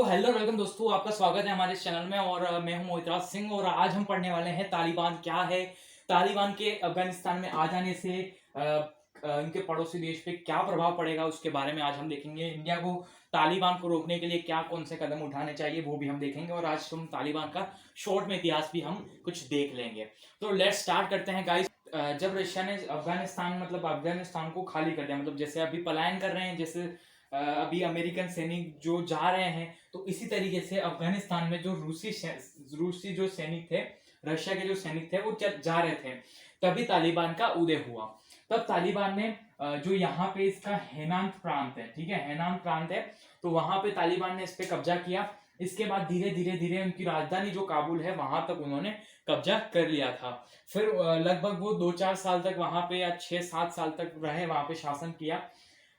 तो hello welcome दोस्तों, आपका स्वागत है हमारे इस चैनल में। और मैं हूं मोहितराज सिंह और आज हम पढ़ने वाले हैं तालिबान क्या है। तालिबान के अफगानिस्तान में आ जाने से इनके पड़ोसी देश पे क्या प्रभाव पड़ेगा उसके बारे में आज हम देखेंगे। इंडिया को तालिबान को रोकने के लिए क्या कौन से कदम उठाने चाहिए वो भी हम देखेंगे। और आज हम तालिबान का शॉर्ट में इतिहास भी हम कुछ देख लेंगे। तो लेट्स स्टार्ट करते हैं गाइस। जब रशिया ने अफगानिस्तान को खाली कर दिया, मतलब जैसे अभी पलायन कर रहे हैं, जैसे अभी अमेरिकन सैनिक जो जा रहे हैं, तो इसी तरीके से अफगानिस्तान में जो रूसी जो सैनिक थे, रशिया के जो सैनिक थे वो जा रहे थे। तभी तालिबान का उदय हुआ। तब तालिबान ने जो यहाँ पे इसका हेनांत प्रांत है, ठीक है, हेनांत प्रांत है, तो वहां पे तालिबान ने इस पे कब्जा किया। इसके बाद धीरे धीरे धीरे उनकी राजधानी जो काबुल है वहां तक उन्होंने कब्जा कर लिया था। फिर लगभग वो 2-4 साल तक वहां पे, या 6-7 साल तक रहे, वहां पे शासन किया।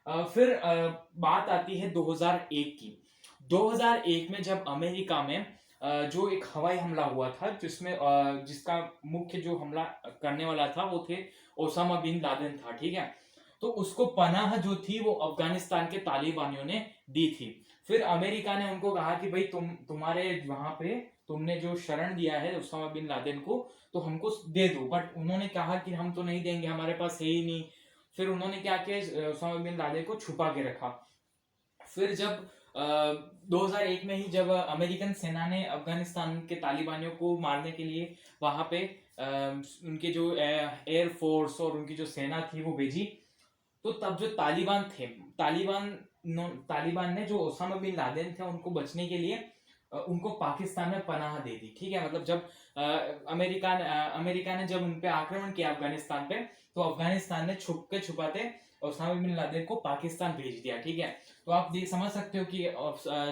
फिर बात आती है 2001 की। 2001 में जब अमेरिका में जो एक हवाई हमला हुआ था, जिसका मुख्य जो हमला करने वाला था वो थे ओसामा बिन लादेन था, ठीक है। तो उसको पनाह जो थी वो अफगानिस्तान के तालिबानियों ने दी थी। फिर अमेरिका ने उनको कहा कि भाई तुम्हारे वहां पे तुमने जो शरण दिया है ओसामा बिन लादेन को, तो हमको दे दो। बट उन्होंने कहा कि हम तो नहीं देंगे, हमारे पास है ही नहीं। फिर उन्होंने क्या किया, ओसामा बिन लादेन को छुपा के रखा। फिर जब 2001 में ही जब अमेरिकन सेना ने अफगानिस्तान के तालिबानियों को मारने के लिए वहां पे उनके जो एयर फोर्स और उनकी जो सेना थी वो भेजी, तो तब जो तालिबान थे, तालिबान ने जो ओसामा बिन लादेन थे उनको बचने के लिए उनको पाकिस्तान में पनाह दे दी, ठीक है। मतलब जब अमेरिका ने जब उनपे आक्रमण किया अफगानिस्तान पे, तो अफगानिस्तान ने छुपाते ओसामा बिन लादेन को पाकिस्तान भेज दिया, ठीक है। तो आप समझ सकते हो कि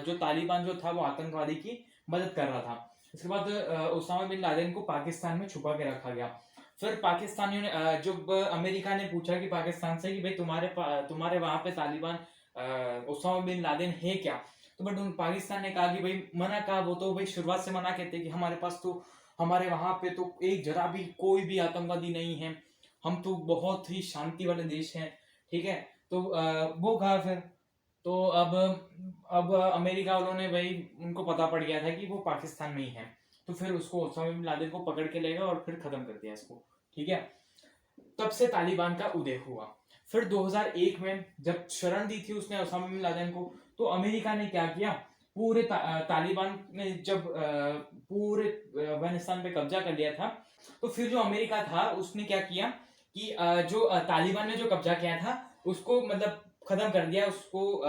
जो तालिबान जो था वो आतंकवादी की मदद कर रहा था। इसके बाद ओसामा बिन लादेन को पाकिस्तान में छुपा के रखा गया। फिर पाकिस्तानियों ने जब अमेरिका ने पूछा कि पाकिस्तान से कि भाई तुम्हारे वहां पे तालिबान ओसामा बिन लादेन है क्या, तो बट पाकिस्तान ने कहा कि भाई मना कहा, वो तो भाई शुरुआत से मना कहते कि हमारे पास तो, हमारे वहां पे तो एक जरा भी कोई भी आतंकवादी नहीं है, हम तो बहुत ही शांति वाले देश हैं, ठीक है। तो वो कहा फिर। तो अब अमेरिका वालों ने भाई, उनको पता पड़ गया था कि वो पाकिस्तान में ही है, तो फिर उसको ओसामा बिन लादेन को पकड़ के ले गए और फिर खत्म कर दिया इसको, ठीक है। तब से तालिबान का उदय हुआ। फिर 2001 में जब शरण दी थी उसने ओसामा बिन लादेन को, तो अमेरिका ने क्या किया, पूरे तालिबान ने जब पूरे अफगानिस्तान पे कब्जा कर लिया था, तो फिर जो अमेरिका था उसने क्या किया कि जो तालिबान ने जो कब्जा किया था उसको मतलब खत्म कर दिया, उसको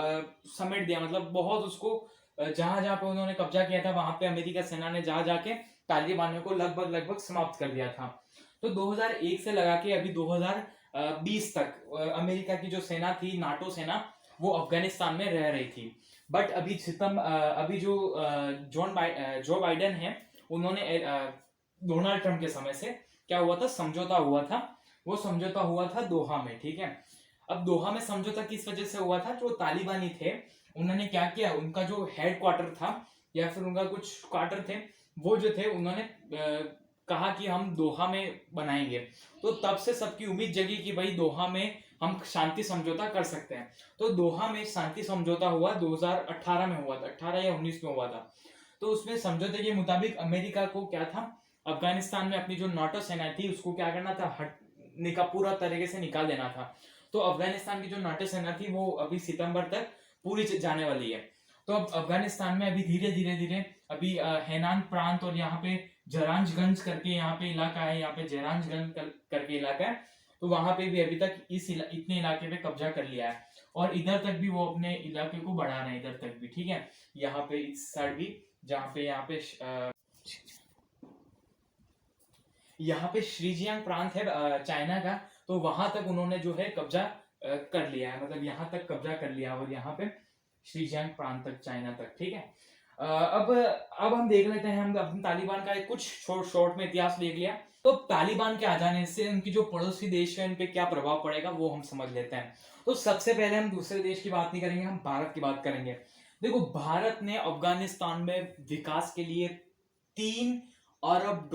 समेट दिया, मतलब बहुत उसको जहां जहां पे उन्होंने कब्जा किया था वहां पे अमेरिका सेना ने जा जाके तालिबानियों को लगभग लगभग समाप्त कर दिया था। तो 2001 से लगा के अभी 2020 तक अमेरिका की जो सेना थी, नाटो सेना, वो अफगानिस्तान में रह रही थी। बट अभी जो जो बाइडेन है, उन्होंने डोनाल्ड ट्रंप के समय से क्या हुआ था, समझौता हुआ था। वो समझौता हुआ था दोहा में, ठीक है। अब दोहा में समझौता किस वजह से हुआ था, जो तालिबानी थे उन्होंने क्या किया, उनका जो हेड क्वार्टर था या फिर उनका कुछ क्वार्टर थे, वो जो थे उन्होंने कहा कि हम दोहा में बनाएंगे। तो तब से सबकी उम्मीद जगी कि भाई दोहा में हम शांति समझौता कर सकते हैं। तो दोहा में शांति समझौता हुआ, 2018 में हुआ था, 18 या 19 में हुआ था। तो उसमें समझौते के मुताबिक अमेरिका को क्या था, अफगानिस्तान में अपनी जो नाटो सेना थी उसको क्या करना था, पूरा तरीके से निकाल देना था। तो अफगानिस्तान की जो नाटो सेना थी वो अभी सितंबर तक पूरी जाने वाली है। तो अब अफगानिस्तान में अभी धीरे धीरे धीरे अभी हेनान प्रांत और यहाँ पे जरांजगंज करके यहाँ पे इलाका है, यहाँ पे जरांजगंज करके इलाका है, तो वहां पे भी अभी तक इतने इलाके पे कब्जा कर लिया है। और इधर तक भी वो अपने इलाके को बढ़ा रहे हैं, इधर तक भी, ठीक है। यहाँ पे इस साइड भी, जहाँ पे यहाँ पे श्रीजियांग प्रांत है चाइना का, तो वहां तक उन्होंने जो है कब्जा कर लिया है, मतलब यहाँ तक कब्जा कर लिया। और यहाँ पे श्रीजियांग प्रांत तक, चाइना तक, ठीक है। अब हम देख लेते हैं, हम अपने तालिबान का कुछ शॉर्ट में इतिहास देख लिया। तो तालिबान के आ जाने से उनकी जो पड़ोसी देश है उन पे क्या प्रभाव पड़ेगा वो हम समझ लेते हैं। तो सबसे पहले हम दूसरे देश की बात नहीं करेंगे, हम भारत की बात करेंगे। देखो, भारत ने अफगानिस्तान में विकास के लिए 3 अरब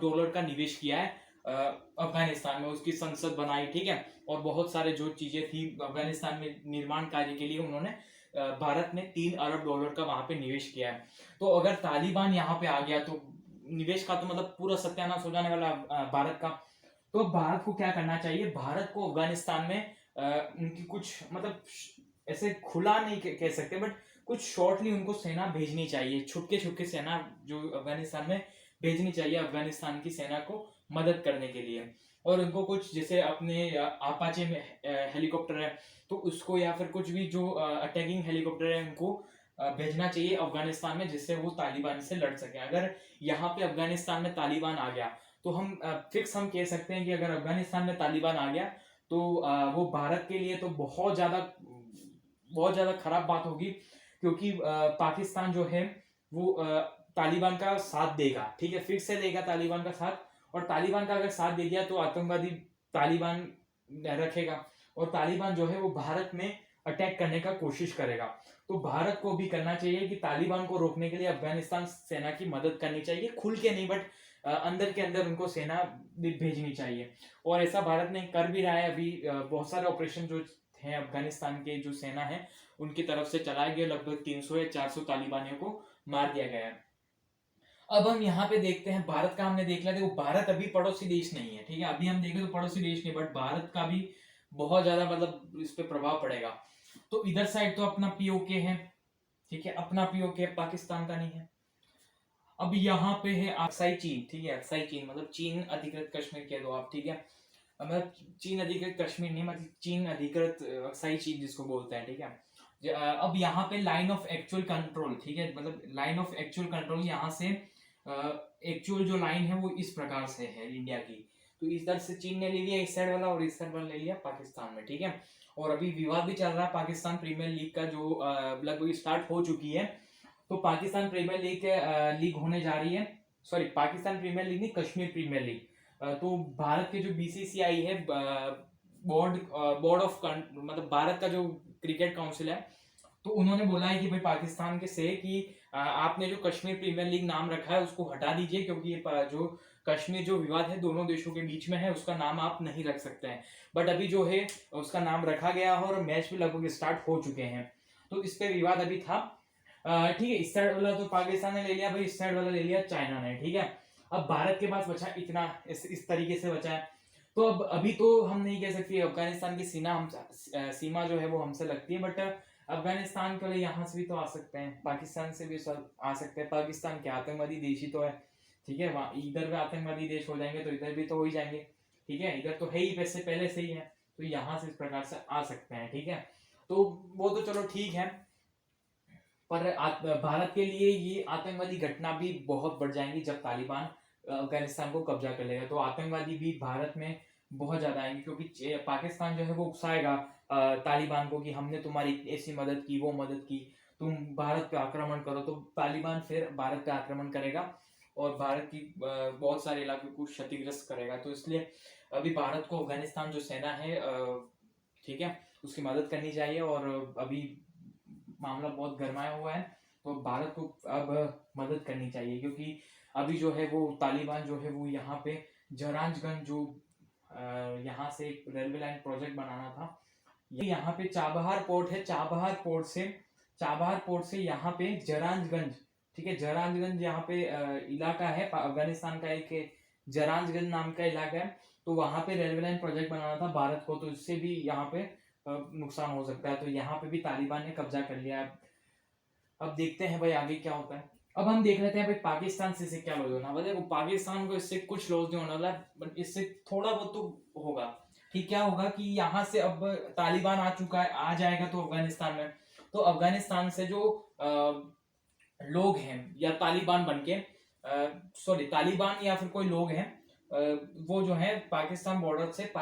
डॉलर का निवेश किया है अफगानिस्तान में। उसकी संसद बनाई, ठीक है, और बहुत सारे जो चीजें थी अफगानिस्तान में निर्माण कार्य के लिए उन्होंने भारत ने $3 अरब का वहां पे निवेश किया है। तो अगर तालिबान यहाँ पे आ गया तो निवेश का तो मतलब पूरा सत्यानाश हो जाने वाला भारत का। तो भारत को क्या करना चाहिए, भारत को अफगानिस्तान में उनकी कुछ मतलब ऐसे खुला नहीं कह सकते, बट कुछ शॉर्टली उनको सेना भेजनी चाहिए, छुपके छुपके सेना जो अफगानिस्तान में भेजनी चाहिए अफगानिस्तान की सेना को मदद करने के लिए। और उनको कुछ जैसे अपने अपाचे में हेलीकॉप्टर है तो उसको, या फिर कुछ भी जो अटैकिंग हेलीकॉप्टर है उनको भेजना चाहिए अफगानिस्तान में, जिससे वो तालिबान से लड़ सके। अगर यहाँ पे अफगानिस्तान में तालिबान आ गया तो हम फिक्स हम कह सकते हैं कि अगर अफगानिस्तान में तालिबान आ गया तो वो भारत के लिए तो बहुत ज्यादा खराब बात होगी, क्योंकि पाकिस्तान जो है वो तालिबान का साथ देगा, ठीक है, फिर से देगा तालिबान का साथ। और तालिबान का अगर साथ दे दिया तो आतंकवादी तालिबान रखेगा, और तालिबान जो है वो भारत में अटैक करने का कोशिश करेगा। तो भारत को भी करना चाहिए कि तालिबान को रोकने के लिए अफगानिस्तान सेना की मदद करनी चाहिए, खुल के नहीं बट अंदर के अंदर उनको सेना भेजनी चाहिए। और ऐसा भारत ने कर भी रहा है। अभी बहुत सारे ऑपरेशन जो हैं अफगानिस्तान के जो सेना है उनकी तरफ से चलाए गए, लगभग 300 या 400 तालिबानियों को मार दिया गया है। अब हम यहाँ पे देखते हैं भारत का, हमने देख लिया, देखो भारत अभी पड़ोसी देश नहीं है, ठीक है, अभी हम देखें तो पड़ोसी देश नहीं, बट भारत का भी बहुत ज्यादा मतलब इस पे प्रभाव पड़ेगा। तो इधर साइड तो अपना पीओके है, ठीक है, अपना पीओके पाकिस्तान का नहीं है। अब यहाँ पे है अक्साई चीन, ठीक है, अक्साई चीन मतलब चीन अधिकृत कश्मीर कह दो आप, ठीक है, मतलब चीन अधिकृत कश्मीर नहीं, मतलब चीन अधिकृत अक्साई चीन जिसको बोलते हैं, ठीक है। अब यहाँ पे लाइन ऑफ एक्चुअल कंट्रोल, ठीक है, मतलब लाइन ऑफ एक्चुअल कंट्रोल यहाँ से एक्चुअल जो लाइन है वो इस प्रकार से है इंडिया की। तो इस तरह से चीन ने ले लिया इस साइड वाला और इस साइड वाला ले लिया पाकिस्तान में, ठीक है। और अभी विवाद भी चल रहा है पाकिस्तान प्रीमियर लीग का, जो लगभग स्टार्ट हो चुकी है। तो पाकिस्तान प्रीमियर लीग होने जा रही है, सॉरी पाकिस्तान प्रीमियर लीग नहीं, कश्मीर प्रीमियर लीग। तो भारत के जो बीसीसीआई है, बोर्ड ऑफ मतलब भारत का जो क्रिकेट काउंसिल है, तो उन्होंने बोला है कि भाई पाकिस्तान के से कि आपने जो कश्मीर प्रीमियर लीग नाम रखा है उसको हटा दीजिए, क्योंकि ये जो कश्मीर जो विवाद है दोनों देशों के बीच में है उसका नाम आप नहीं रख सकते हैं। बट अभी जो है उसका नाम रखा गया है और मैच भी लगभग स्टार्ट हो चुके हैं। तो इस पे विवाद अभी था, ठीक है। इस साइड वाला तो पाकिस्तान ने ले लिया भाई, इस साइड वाला ले लिया चाइना ने, ठीक है। अब भारत के पास बचा इतना, इस तरीके से बचा है। तो अब अभी तो हम नहीं कह सकते अफगानिस्तान की सीमा जो है वो हमसे लगती है, बट अफगानिस्तान के लिए यहाँ से भी तो आ सकते हैं, पाकिस्तान से भी सब आ सकते हैं। पाकिस्तान के आतंकवादी देश ही तो है, ठीक है, वहाँ इधर भी आतंकवादी देश हो जाएंगे तो इधर भी तो हो ही जाएंगे, ठीक है, इधर तो है ही वैसे पहले से ही है, तो यहाँ से इस प्रकार से आ सकते हैं, ठीक है। तो वो तो चलो ठीक है, पर भारत के लिए ये आतंकवादी घटना भी बहुत बढ़ जाएंगी जब तालिबान अफगानिस्तान को कब्जा कर लेगा। तो आतंकवादी भी भारत में बहुत ज्यादा आएंगे, क्योंकि पाकिस्तान जो है वो उकसाएगा तालिबान को कि हमने तुम्हारी ऐसी मदद की, वो मदद की, तुम भारत पे आक्रमण करो। तो तालिबान फिर भारत पे आक्रमण करेगा और भारत की बहुत सारे इलाकों को क्षतिग्रस्त करेगा। तो इसलिए अभी भारत को अफगानिस्तान जो सेना है, ठीक है, उसकी मदद करनी चाहिए। और अभी मामला बहुत गर्माया हुआ है, तो भारत को अब मदद करनी चाहिए, क्योंकि अभी जो है वो तालिबान जो है वो यहाँ पे जरांजगंज जो यहाँ से एक रेलवे लाइन प्रोजेक्ट बनाना था, ये यहाँ पे चाबहार पोर्ट है, चाबहार पोर्ट से यहाँ पे जरांजगंज, ठीक है, जरांजगंज यहाँ पे इलाका है अफगानिस्तान का, एक जरांजगंज नाम का इलाका है। तो वहां पे रेलवे लाइन प्रोजेक्ट बनाना था भारत को, तो इससे भी यहाँ पे नुकसान हो सकता है। तो यहाँ पे भी तालिबान ने कब्जा कर लिया है। अब देखते हैं भाई आगे क्या होता है। अब हम देख लेते हैं भाई पाकिस्तान से इससे क्या लॉस होना वाला है। पाकिस्तान को इससे कुछ लॉस नहीं होने वाला है, बट इससे थोड़ा बहुत तो होगा। ठीक, क्या होगा कि यहाँ से अब तालिबान आ चुका है, आ जाएगा तो अफगानिस्तान में, तो अफगानिस्तान से जो लोग हैं या तालिबान बनके सॉरी तालिबान या फिर कोई लोग हैं, वो जो है पाकिस्तान बॉर्डर से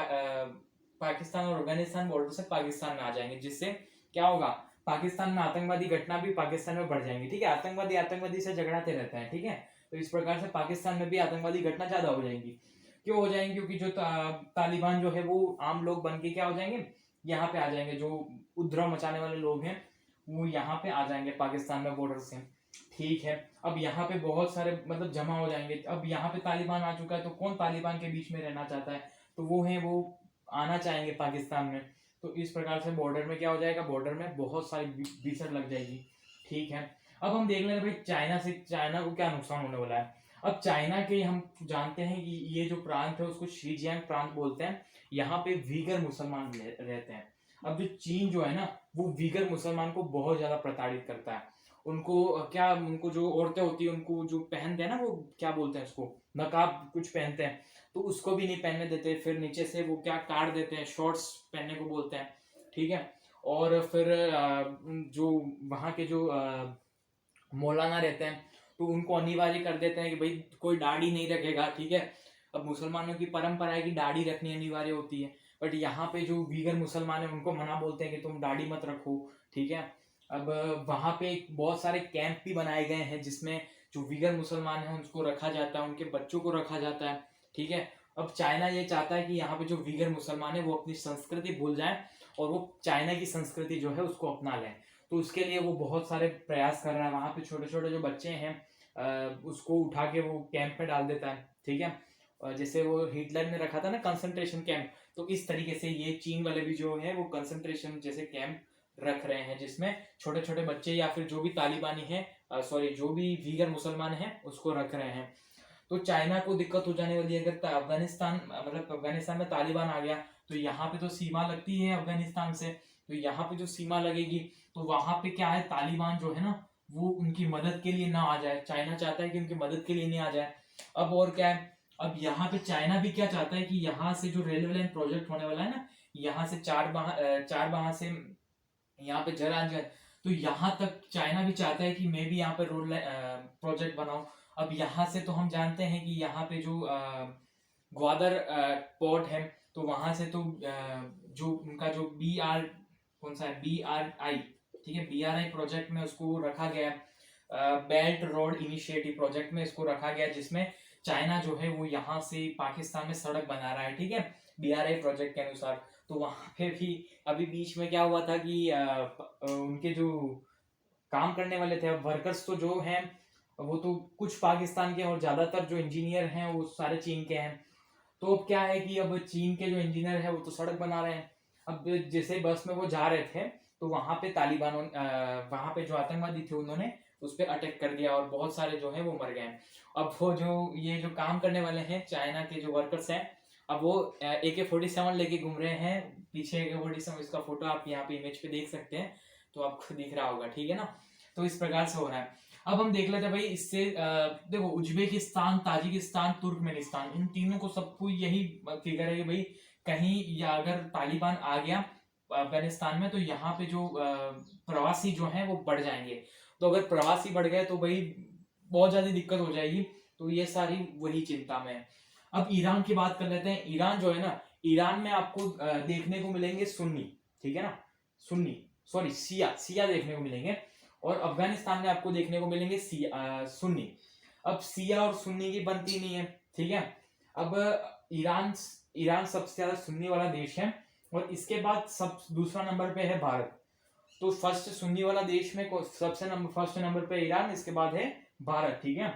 पाकिस्तान और अफगानिस्तान बॉर्डर से पाकिस्तान में आ जाएंगे, जिससे क्या होगा, पाकिस्तान में आतंकवादी घटना भी पाकिस्तान में बढ़ जाएंगी, ठीक है। आतंकवादी से झगड़ाते रहते हैं, ठीक है। तो इस प्रकार से पाकिस्तान में भी आतंकवादी घटना ज्यादा हो जाएंगी। क्यों हो जाएंगी? क्योंकि जो तालिबान जो है वो आम लोग बन के क्या हो जाएंगे, यहाँ पे आ जाएंगे, जो उपद्रव मचाने वाले लोग हैं वो यहाँ पे आ जाएंगे पाकिस्तान में बॉर्डर से, ठीक है। अब यहाँ पे बहुत सारे मतलब जमा हो जाएंगे। अब यहाँ पे तालिबान आ चुका है, तो कौन तालिबान के बीच में रहना चाहता है, तो वो है वो आना चाहेंगे पाकिस्तान में। तो इस प्रकार से बॉर्डर में क्या हो जाएगा, बॉर्डर में बहुत सारी भीषण लग जाएगी। ठीक है, अब हम देख लेते हैं भाई चाइना को क्या नुकसान होने वाला है। अब चाइना के हम जानते हैं कि ये जो प्रांत है उसको शीजियांग प्रांत बोलते हैं। यहाँ पे वीगर मुसलमान रहते हैं। अब जो चीन जो है ना, वो वीगर मुसलमान को बहुत ज्यादा प्रताड़ित करता है। उनको क्या, उनको जो औरतें होती है उनको जो पहनते हैं ना, वो क्या बोलते हैं उसको, नकाब कुछ पहनते हैं, तो उसको भी नहीं पहनने देते। फिर नीचे से वो क्या काट देते हैं, शॉर्ट्स पहनने को बोलते हैं। ठीक है, और फिर जो वहाँ के जो मौलाना रहते हैं तो उनको अनिवार्य कर देते हैं कि भाई कोई दाढ़ी नहीं रखेगा। ठीक है, अब मुसलमानों की परंपरा है कि दाढ़ी रखनी अनिवार्य होती है, बट यहाँ पे जो वीगर मुसलमान है उनको मना बोलते हैं कि तुम दाढ़ी मत रखो। ठीक है, अब वहाँ पे बहुत सारे कैंप भी बनाए गए हैं जिसमें जो वीगर मुसलमान है उसको रखा जाता है, उनके बच्चों को रखा जाता है। ठीक है, अब चाइना ये चाहता है कि यहाँ पे जो वीगर मुसलमान है वो अपनी संस्कृति भूल जाए और वो चाइना की संस्कृति जो है उसको अपना लें। तो उसके लिए वो बहुत सारे प्रयास कर रहा है। वहाँ पे छोटे छोटे जो बच्चे हैं उसको उठा के वो कैंप में डाल देता है। ठीक है, जैसे वो हिटलर ने रखा था ना कंसंट्रेशन कैंप, तो इस तरीके से ये चीन वाले भी जो है वो कंसंट्रेशन जैसे कैंप रख रहे हैं जिसमें छोटे छोटे बच्चे या फिर जो भी तालिबानी है, सॉरी जो भी वीगर मुसलमान हैं उसको रख रहे हैं। तो चाइना को दिक्कत हो जाने वाली है अगर अफगानिस्तान, मतलब अफगानिस्तान में तालिबान आ गया तो यहाँ पे तो सीमा लगती है अफगानिस्तान से, तो यहाँ पे जो सीमा लगेगी तो वहां पे क्या है, तालिबान जो है ना वो उनकी मदद के लिए ना आ जाए। चाइना चाहता है कि उनकी मदद के लिए नहीं आ जाए। अब और क्या है, अब यहाँ पे चाइना भी क्या चाहता है कि यहाँ से जो रेलवे लाइन प्रोजेक्ट होने वाला है ना, यहाँ से चार बाह से यहाँ पे जरांजन, तो यहाँ तक चाइना भी चाहता है कि मैं भी यहाँ पे रोड प्रोजेक्ट बनाऊं। अब यहाँ से तो हम जानते हैं कि यहाँ पे जो ग्वादर पोर्ट है, तो वहां से तो जो उनका जो कौन सा है, BRI, ठीक है, BRI प्रोजेक्ट में उसको रखा गया, बेल्ट रोड इनिशिएटिव प्रोजेक्ट में इसको रखा गया, जिसमें चाइना जो है वो यहाँ से पाकिस्तान में सड़क बना रहा है। ठीक है, BRI प्रोजेक्ट के अनुसार। तो वहां पे भी अभी बीच में क्या हुआ था कि उनके जो काम करने वाले थे, अब वर्कर्स तो जो हैं वो तो कुछ पाकिस्तान के और ज्यादातर जो इंजीनियर हैं वो सारे चीन के हैं। तो अब क्या है कि अब चीन के जो इंजीनियर है वो तो सड़क बना रहे हैं। अब जैसे बस में वो जा रहे थे तो वहां पे तालिबानों वहां पे जो आतंकवादी थे उन्होंने उस पर अटैक कर दिया और बहुत सारे जो है वो मर गए। अब वो जो ये जो काम करने वाले हैं चाइना के जो वर्कर्स हैं, अब वो AK-47 लेके घूम रहे हैं। पीछे AK-47 इसका फोटो आप यहाँ पे इमेज पे देख सकते हैं, तो आपको दिख रहा होगा। ठीक है ना, तो इस प्रकार से हो रहा है। अब हम देख लेते हैं भाई इससे देखो उज्बेकिस्तान, ताजिकिस्तान, तुर्कमेनिस्तान, इन तीनों को सबको यही फिगर है कि भाई कहीं या अगर तालिबान आ गया अफगानिस्तान में तो यहाँ पे जो प्रवासी जो हैं वो बढ़ जाएंगे। तो अगर प्रवासी बढ़ गए तो भाई बहुत ज्यादा दिक्कत हो जाएगी। तो ये सारी वही चिंता में है। अब ईरान की बात कर लेते हैं। ईरान जो है ना, ईरान में आपको देखने को मिलेंगे सुन्नी, ठीक है ना, सुन्नी सॉरी सिया देखने को मिलेंगे, और अफगानिस्तान में आपको देखने को मिलेंगे सुन्नी। अब सिया और सुन्नी की बनती नहीं है। ठीक है, अब ईरान सबसे ज्यादा सुन्नी वाला देश है और इसके बाद दूसरा नंबर पे है भारत। तो फर्स्ट सुन्नी वाला देश में फर्स्ट नंबर पे ईरान, इसके बाद है भारत। ठीक है,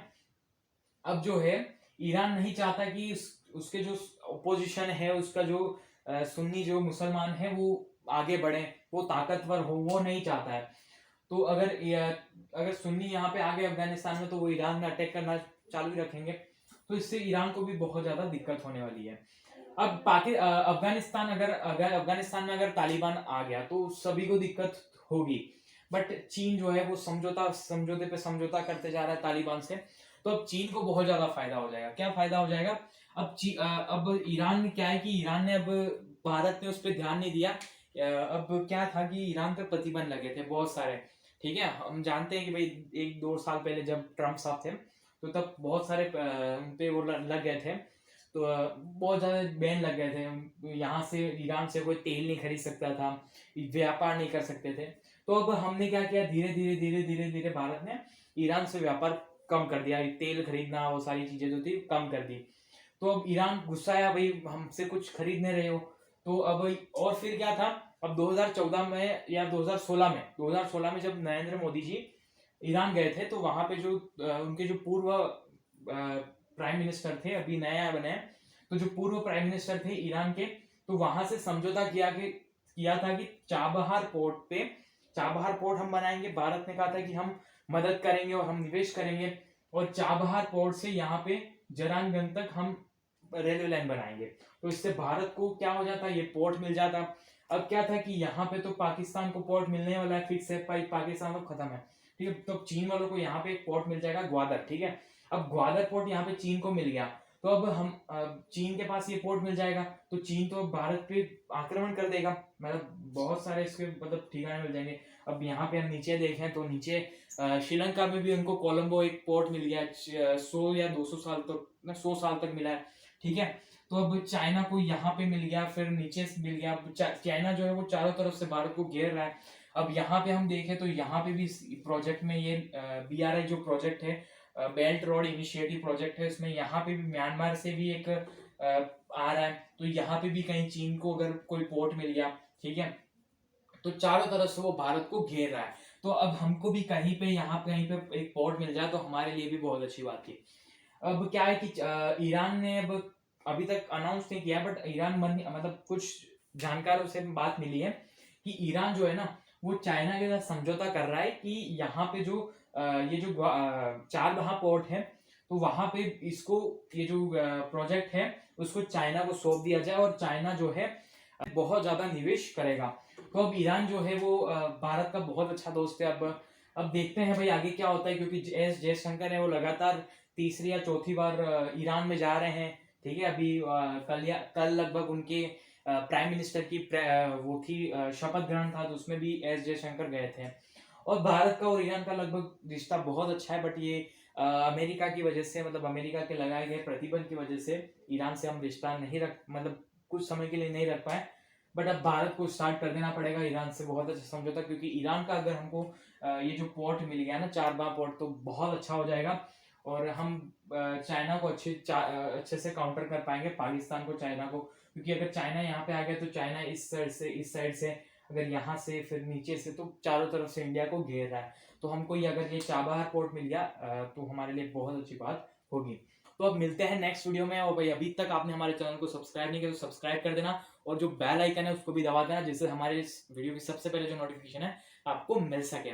अब जो है ईरान नहीं चाहता कि उसके जो ओपोजिशन है, उसका जो सुन्नी जो मुसलमान है वो आगे बढ़े, वो ताकतवर हो, वो नहीं चाहता है। तो अगर सुन्नी यहाँ पे आ गए अफगानिस्तान में तो वो ईरान में अटैक करना चालू रखेंगे। तो इससे ईरान को भी बहुत ज्यादा दिक्कत होने वाली है। अब अफगानिस्तान में अगर तालिबान आ गया तो सभी को दिक्कत होगी, बट चीन जो है वो समझौते पे समझौता करते जा रहा है तालिबान से। तो अब चीन को बहुत ज्यादा फायदा हो जाएगा। क्या फायदा हो जाएगा, अब ईरान में क्या है कि ईरान ने अब भारत ने उस पर ध्यान नहीं दिया। अब क्या था कि ईरान पे प्रतिबंध लगे थे बहुत सारे। ठीक है, हम जानते हैं कि भाई 1-2 साल पहले जब ट्रम्प साहब थे तो तब बहुत सारे उन पे वो लग गए थे। तो बहुत ज्यादा बैन लग गए थे। यहाँ से ईरान से कोई तेल नहीं खरीद सकता था, व्यापार नहीं कर सकते थे। तो अब हमने क्या किया, धीरे धीरे धीरे धीरे धीरे भारत ने ईरान से व्यापार कम कर दिया, तेल खरीदना वो सारी चीजें जो थी कम कर दी। तो अब ईरान गुस्सा है, भाई हमसे कुछ खरीद नहीं रहे हो। तो अब और फिर क्या था, अब 2014 में या 2016 में जब नरेंद्र मोदी जी ईरान गए थे तो वहां पे जो उनके जो पूर्व प्राइम मिनिस्टर थे, अभी नया बने, तो जो पूर्व प्राइम मिनिस्टर थे ईरान के, तो वहां से समझौता किया किया था कि चाबहार पोर्ट हम बनाएंगे। भारत ने कहा था कि हम मदद करेंगे और हम निवेश करेंगे, और चाबहार पोर्ट से यहाँ पे जरानगंज तक हम रेलवे लाइन बनाएंगे। तो इससे भारत को क्या हो जाता, ये पोर्ट मिल जाता। अब क्या था कि यहाँ पे तो पाकिस्तान को पोर्ट मिलने वाला है फिक्स है, पाकिस्तान तो खत्म है, ठीक है। तो चीन वालों को यहाँ पे एक पोर्ट मिल जाएगा ग्वादर, ठीक है। अब ग्वादर पोर्ट यहाँ पे चीन को मिल गया, तो अब हम चीन के पास ये पोर्ट मिल जाएगा, तो चीन तो भारत पे आक्रमण कर देगा, मतलब बहुत सारे इसके मतलब ठिकाने मिल जाएंगे। अब यहाँ पे हम नीचे देखें तो नीचे श्रीलंका में भी उनको कोलंबो एक पोर्ट मिल गया, 100 या 200 साल तक, 100 साल तक मिला है, ठीक है। तो अब चाइना को यहाँ पे मिल गया, फिर नीचे से मिल गया। चाइना जो है वो चारों तरफ से भारत को घेर रहा है। अब यहाँ पे हम देखें तो यहाँ पे भी प्रोजेक्ट में ये BRI जो प्रोजेक्ट है, बेल्ट रोड इनिशिएटिव प्रोजेक्ट है, इसमें यहाँ पे भी म्यांमार से भी एक आ रहा है। तो यहाँ पे भी कहीं चीन को अगर कोई पोर्ट मिल गया, ठीक है, तो चारों तरफ से वो भारत को घेर रहा है। तो अब हमको भी कहीं पे यहाँ पे कहीं पे एक पोर्ट मिल जाए तो हमारे लिए भी बहुत अच्छी बात थी। अब क्या है कि ईरान ने अब अभी तक अनाउंस नहीं किया, बट ईरान मतलब कुछ जानकारों से बात मिली है कि ईरान जो है ना वो चाइना के साथ समझौता कर रहा है कि यहाँ पे जो ये जो चाबहार पोर्ट है, तो वहां पे इसको ये जो प्रोजेक्ट है उसको चाइना को सौंप दिया जाए, और चाइना जो है बहुत ज्यादा निवेश करेगा। तो अब ईरान जो है वो भारत का बहुत अच्छा दोस्त है। अब देखते हैं भाई आगे क्या होता है, क्योंकि एस जयशंकर है वो लगातार तीसरी या चौथी बार ईरान में जा रहे हैं, ठीक है। अभी कल लगभग उनके प्राइम मिनिस्टर की वो थी शपथ ग्रहण था, तो उसमें भी एस जयशंकर गए थे। और भारत का और ईरान का लगभग रिश्ता बहुत अच्छा है, बट ये अमेरिका की वजह से, मतलब अमेरिका के लगाए गए प्रतिबंध की वजह से ईरान से हम रिश्ता नहीं रख, मतलब कुछ समय के लिए नहीं रख पाए। बट अब भारत को स्टार्ट कर देना पड़ेगा ईरान से बहुत अच्छा समझौता, क्योंकि ईरान का अगर हमको ये जो पोर्ट मिल गया ना चाबहार पोर्ट, तो बहुत अच्छा हो जाएगा, और हम चाइना को अच्छे से काउंटर कर पाएंगे, पाकिस्तान को, चाइना को। क्योंकि अगर चाइना यहाँ पे आ गया तो चाइना इस साइड से अगर यहाँ से फिर नीचे से, तो चारों तरफ से इंडिया को घेर रहा है। तो हमको ये अगर ये चाबहार पोर्ट मिल गया तो हमारे लिए बहुत अच्छी बात होगी। तो अब मिलते हैं नेक्स्ट वीडियो में। और भाई अभी तक आपने हमारे चैनल को सब्सक्राइब नहीं किया तो सब्सक्राइब कर देना, और जो बेल आइकन है उसको भी दबा देना, जिससे हमारे इस वीडियो की सबसे पहले जो नोटिफिकेशन है आपको मिल सके।